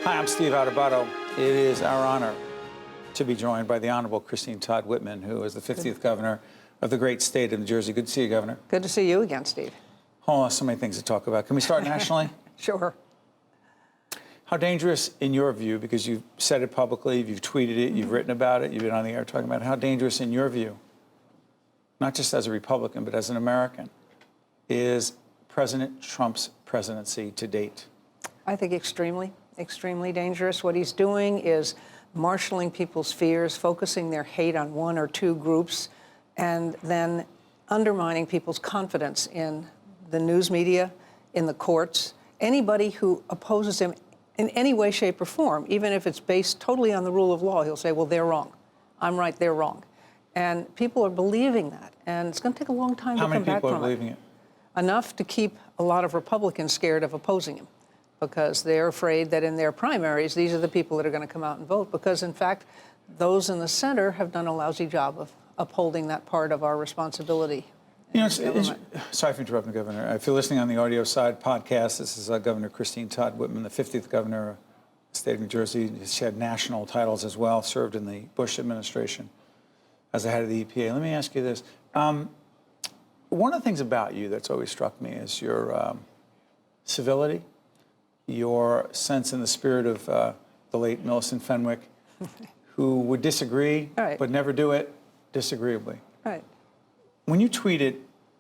Hi, I'm Steve Adubato. It is our honor to be joined by the Honorable Christine Todd Whitman, who is the 50th governor of the great state of New Jersey. Good to see you, Governor. Good to see you again, Steve. Oh, so many things to talk about. Can we start nationally? Sure. How dangerous, in your view, because you've said it publicly, you've tweeted it, you've written about it, you've been on the air talking about it, how dangerous, in your view, not just as a Republican, but as an American, is President Trump's presidency to date? I think extremely dangerous. What he's doing is marshaling people's fears, focusing their hate on one or two groups, and then undermining people's confidence in the news media, in the courts. Anybody who opposes him in any way, shape, or form, even if it's based totally on the rule of law, he'll say, well, they're wrong. I'm right, they're wrong. And people are believing that. And it's going to take a long time to come back from it. How many people are believing it? Enough to keep a lot of Republicans scared of opposing him, because they're afraid that in their primaries, these are the people that are going to come out and vote, because, in fact, those in the center have done a lousy job of upholding that part of our responsibility. You know, sorry for interrupting, Governor. If you're listening on the audio side podcast, this is Governor Christine Todd Whitman, the 50th governor of the state of New Jersey. She had national titles as well, served in the Bush administration as the head of the EPA. Let me ask you this. One of the things about you that's always struck me is your civility, your sense in the spirit of the late Millicent Fenwick, who would disagree, but never do it disagreeably. Right. When you tweeted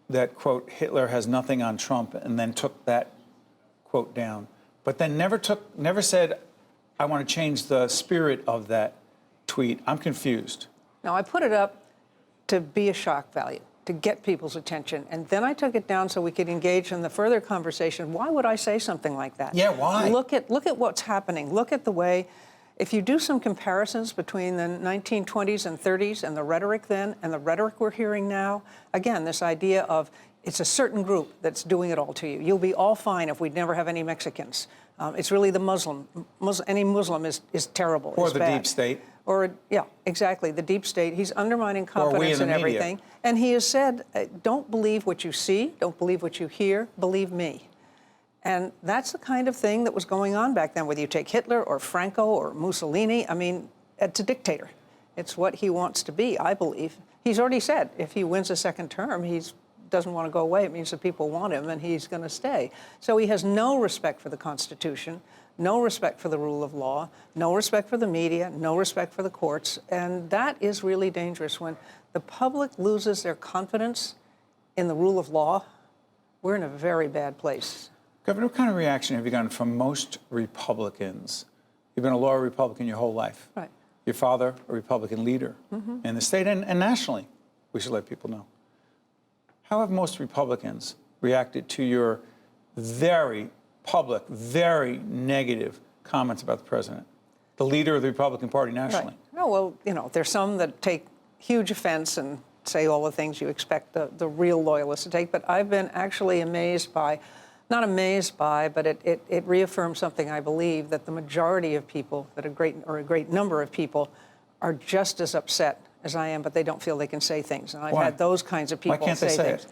that, quote, Hitler has nothing on Trump, and then took that quote down, but then never said, I want to change the spirit of that tweet, I'm confused. Now, I put it up to be a shock value, to get people's attention, and then I took it down so we could engage in the further conversation. Why would I say something like that? Yeah, why? Look at what's happening. Look at the way, if you do some comparisons between the 1920s and 30s and the rhetoric then and the rhetoric we're hearing now, again, this idea of it's a certain group that's doing it all to you. You'll be all fine if we never have any Mexicans. It's really the Muslim. Any Muslim is terrible. Or the bad. deep state. Or, yeah, exactly, the deep state. He's undermining confidence in everything. Media. And he has said, don't believe what you see, don't believe what you hear, believe me. And that's the kind of thing that was going on back then, whether you take Hitler or Franco or Mussolini. I mean, it's a dictator. It's what he wants to be, I believe. He's already said if he wins a second term, he doesn't want to go away. It means that people want him, and he's going to stay. So he has no respect for the Constitution, no respect for the rule of law, no respect for the media, no respect for the courts. And that is really dangerous. When the public loses their confidence in the rule of law, we're in a very bad place. Governor, what kind of reaction have you gotten from most Republicans? You've been a loyal Republican your whole life. Right. Your father, a Republican leader in the state and nationally. We should let people know. How have most Republicans reacted to your very public, very negative comments about the president, the leader of the Republican Party nationally? Right. Oh, well, you know, there's some that take huge offense and say all the things you expect the real loyalists to take. But I've been actually amazed by, not amazed by, but it reaffirms something I believe, that the majority of people, that a great number of people, are just as upset as I am, but they don't feel they can say things. And I've had those kinds of people say things.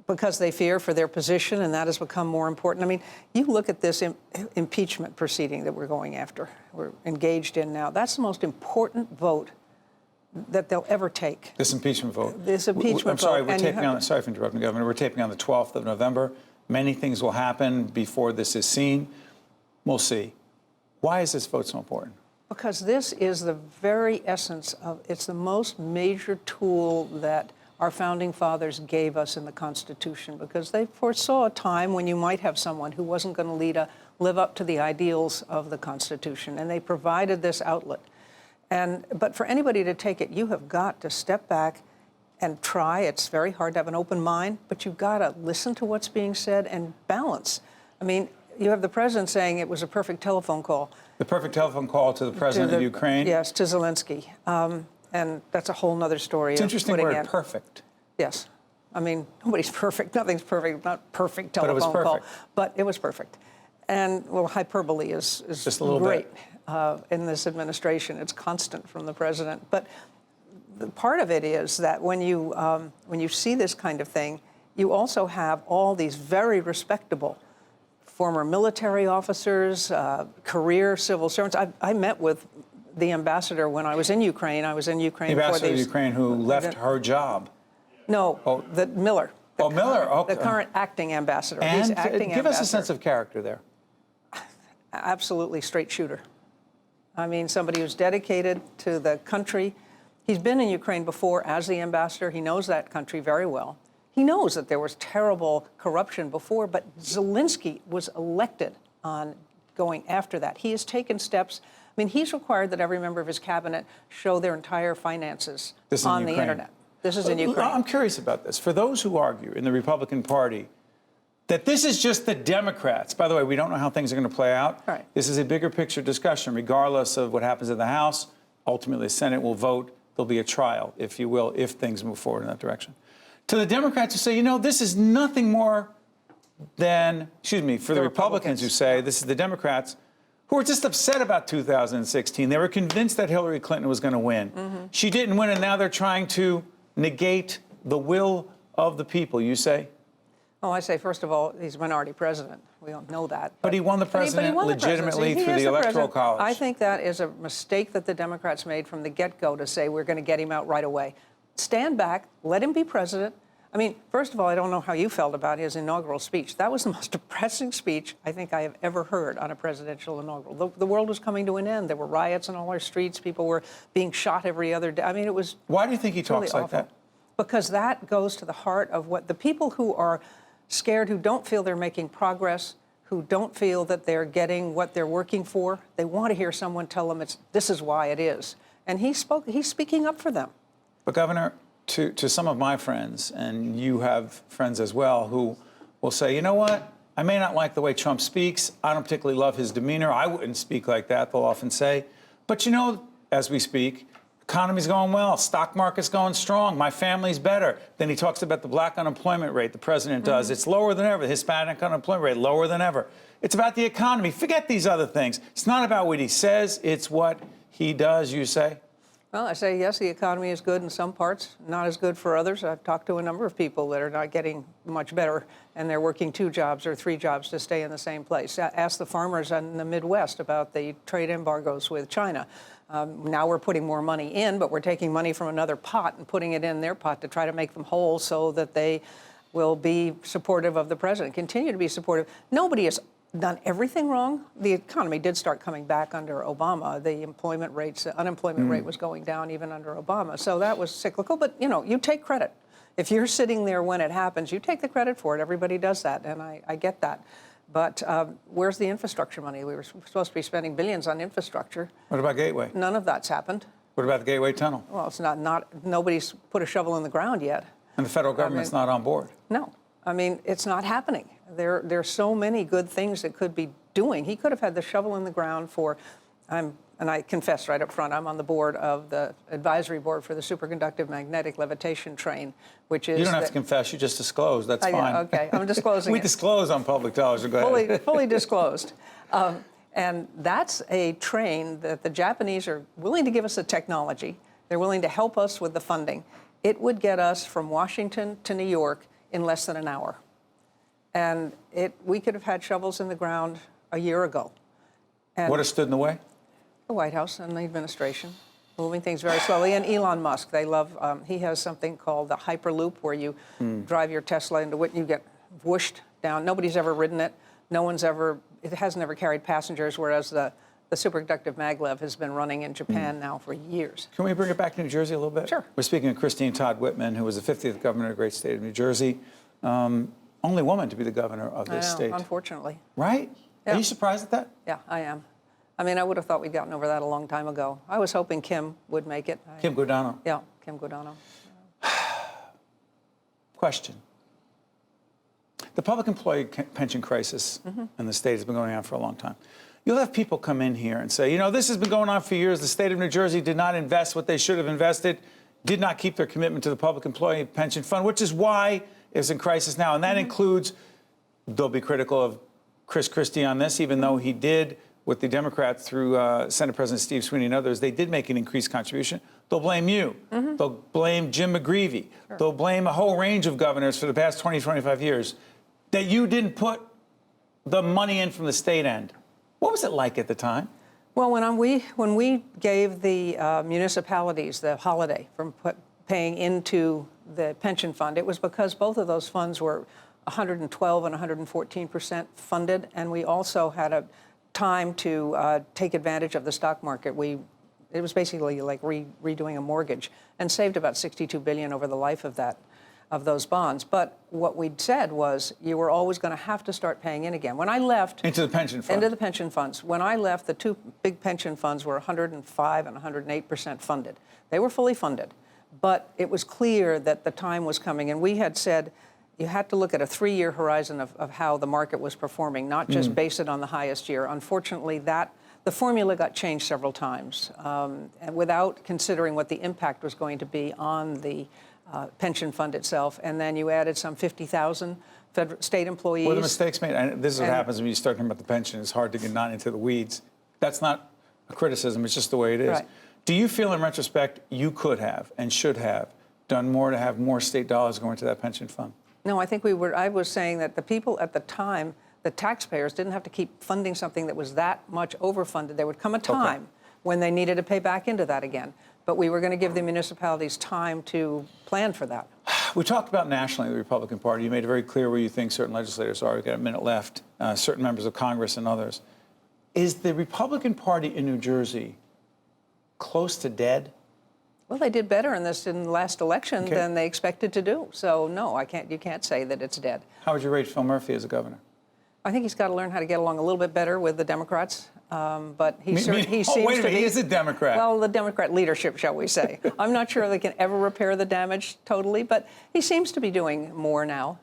Because they fear for their position, and that has become more important. I mean, you look at this impeachment proceeding that we're engaged in now. That's the most important vote that they'll ever take. This impeachment vote. This impeachment vote. I'm sorry, we're taping on. Sorry for interrupting, Governor. We're taping on the 12th of November. Many things will happen before this is seen. We'll see. Why is this vote so important? Because this is the very essence of. It's the most major tool that our founding fathers gave us in the Constitution, because they foresaw a time when you might have someone who wasn't going to live up to the ideals of the Constitution, and they provided this outlet. But for anybody to take it, you have got to step back and try. It's very hard to have an open mind, but you've got to listen to what's being said and balance. I mean, you have the president saying it was a perfect telephone call. The perfect telephone call to the president of Ukraine? Yes, to Zelensky. And that's a whole other story. It's interesting word, perfect. Yes. I mean, nobody's perfect. Nothing's perfect. Not perfect telephone call. But it was perfect. And, well, hyperbole is just a little great in this administration. It's constant from the president. But the part of it is that when you see this kind of thing, you also have all these very respectable former military officers, career civil servants. I met with the ambassador when I was in Ukraine. I was in Ukraine the for ambassador these. of Ukraine who left her job. No, the Miller. Miller. Okay. The current acting ambassador. And He's acting give us a ambassador. sense of character there. Absolutely straight shooter. I mean, somebody who's dedicated to the country. He's been in Ukraine before as the ambassador. He knows that country very well. He knows that there was terrible corruption before, but Zelensky was elected on going after that. He has taken steps. I mean, he's required that every member of his cabinet show their entire finances on the internet. This is in Ukraine. I'm curious about this. For those who argue in the Republican Party that this is just the Democrats, by the way, we don't know how things are going to play out. Right. This is a bigger picture discussion, regardless of what happens in the House. Ultimately, the Senate will vote. There'll be a trial, if you will, if things move forward in that direction. To the Democrats who say, you know, this is nothing more than, for the Republicans who say, this is the Democrats, who are just upset about 2016. They were convinced that Hillary Clinton was going to win. She didn't win, and now they're trying to negate the will of the people, you say? Oh, I say, first of all, he's a minority president. We don't know that. But he won the president legitimately through the Electoral College. I think that is a mistake that the Democrats made from the get-go to say we're going to get him out right away. Stand back, let him be president. I mean, first of all, I don't know how you felt about his inaugural speech. That was the most depressing speech I think I have ever heard on a presidential inaugural. The world was coming to an end. There were riots in all our streets. People were being shot every other day. I mean, it was Why do you think he talks really like that? Because that goes to the heart of what the people who are scared, who don't feel they're making progress, who don't feel that they're getting what they're working for, they want to hear someone tell them this is why it is. And he's speaking up for them. But, Governor, to some of my friends, and you have friends as well, who will say, you know what, I may not like the way Trump speaks. I don't particularly love his demeanor. I wouldn't speak like that, they'll often say. But, you know, as we speak, economy's going well, stock market's going strong, my family's better. Then he talks about the black unemployment rate, the president does. It's lower than ever. The Hispanic unemployment rate, lower than ever. It's about the economy. Forget these other things. It's not about what he says, it's what he does, you say? Well, I say, yes, the economy is good in some parts, not as good for others. I've talked to a number of people that are not getting much better, and they're working 2 jobs or 3 jobs to stay in the same place. Ask the farmers in the Midwest about the trade embargoes with China. Now we're putting more money in, but we're taking money from another pot and putting it in their pot to try to make them whole so that they will be supportive of the president, continue to be supportive. Nobody has done everything wrong. The economy did start coming back under Obama. The unemployment rate was going down even under Obama. So that was cyclical, but you know, you take credit. If you're sitting there when it happens, you take the credit for it. Everybody does that, and I get that. But where's the infrastructure money? We were supposed to be spending billions on infrastructure. What about Gateway? None of that's happened. What about the Gateway Tunnel? Well, it's nobody's put a shovel in the ground yet. And the federal government's not on board. No. I mean, it's not happening. There are so many good things that could be doing. He could have had the shovel in the ground for, and I confess right up front, I'm on the board of the advisory board for the superconductive magnetic levitation train, which is... You don't have to confess, you just disclosed, that's fine. Okay, I'm disclosing We disclose on public television, go ahead. Fully disclosed. And that's a train that the Japanese are willing to give us the technology. They're willing to help us with the funding. It would get us from Washington to New York in less than an hour. And we could have had shovels in the ground a year ago. And what has stood in the way? the White House and the administration, moving things very slowly. And Elon Musk, they love, he has something called the Hyperloop, where you drive your Tesla into it and you get whooshed down. Nobody's ever ridden it. It hasn't ever carried passengers, whereas the superconductive maglev has been running in Japan now for years. Can we bring it back to New Jersey a little bit? Sure. We're speaking of Christine Todd Whitman, who was the 50th governor of the great state of New Jersey. Only woman to be the governor of this state. Unfortunately. Right? Yeah. Are you surprised at that? Yeah, I am. I mean, I would have thought we'd gotten over that a long time ago. I was hoping Kim would make it. Kim Guadagno. Yeah, Kim Guadagno. Question. The public employee pension crisis in the state has been going on for a long time. You'll have people come in here and say, you know, this has been going on for years. The state of New Jersey did not invest what they should have invested, did not keep their commitment to the public employee pension fund, which is why it's in crisis now. And that includes, they'll be critical of Chris Christie on this, even though he did, with the Democrats through Senate President Steve Sweeney and others, they did make an increased contribution. They'll blame you. They'll blame Jim McGreevey. Sure. They'll blame a whole range of governors for the past 20, 25 years that you didn't put the money in from the state end. What was it like at the time? Well, when we gave the municipalities the holiday from paying into the pension fund, it was because both of those funds were 112 and 114% funded, and we also had a time to take advantage of the stock market. It was basically like redoing a mortgage, and saved about $62 billion over the life of those bonds. But what we'd said was you were always going to have to start paying in again. When I left... Into the pension fund. Into the pension funds. When I left, the two big pension funds were 105 and 108% funded. They were fully funded. But it was clear that the time was coming, and we had said you had to look at a 3-year horizon of how the market was performing, not just base it on the highest year. Unfortunately, the formula got changed several times, and without considering what the impact was going to be on the pension fund itself. And then you added some 50,000 state employees. Were the mistakes made? And this is what happens when you start talking about the pension. It's hard to get not into the weeds. That's not a criticism. It's just the way it is. Right. Do you feel in retrospect you could have and should have done more to have more state dollars going to that pension fund? No, I think I was saying that the people at the time, the taxpayers, didn't have to keep funding something that was that much overfunded. There would come a time when they needed to pay back into that again. But we were going to give the municipalities time to plan for that. We talked about nationally the Republican Party. You made it very clear where you think certain legislators are. We've got a minute left, certain members of Congress and others. Is the Republican Party in New Jersey close to dead? Well, they did better in the last election than they expected to do. So, no, you can't say that it's dead. How would you rate Phil Murphy as a governor? I think he's got to learn how to get along a little bit better with the Democrats. But he seems wait a minute, he is a Democrat. Well, the Democrat leadership, shall we say. I'm not sure they can ever repair the damage totally, but he seems to be doing more now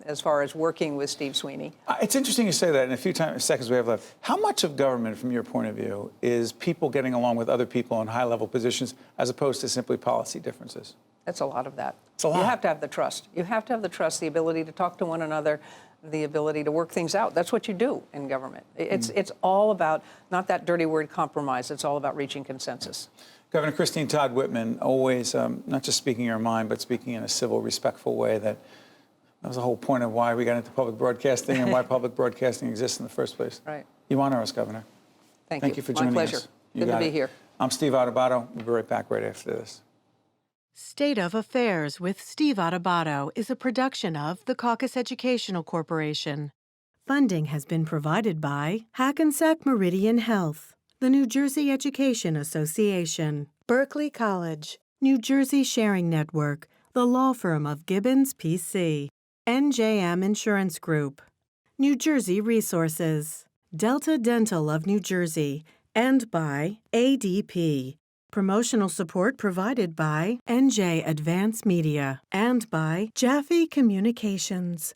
as far as working with Steve Sweeney. It's interesting you say that. In a few seconds we have left, how much of government, from your point of view, is people getting along with other people in high-level positions as opposed to simply policy differences? That's a lot of that. It's a lot. You have to have the trust. You have to have the trust, the ability to talk to one another, the ability to work things out. That's what you do in government. It's all about, not that dirty word compromise, it's all about reaching consensus. Governor Christine Todd Whitman, always not just speaking your mind, but speaking in a civil, respectful way. That was the whole point of why we got into public broadcasting and why public broadcasting exists in the first place. Right. You honor us, Governor. Thank you for joining us. My pleasure. Good to be here. I'm Steve Adubato. We'll be right back right after this. State of Affairs with Steve Adubato is a production of the Caucus Educational Corporation. Funding has been provided by Hackensack Meridian Health, the New Jersey Education Association, Berkeley College, New Jersey Sharing Network, the law firm of Gibbons, P.C., NJM Insurance Group, New Jersey Resources, Delta Dental of New Jersey, and by ADP. Promotional support provided by NJ Advance Media and by Jaffe Communications.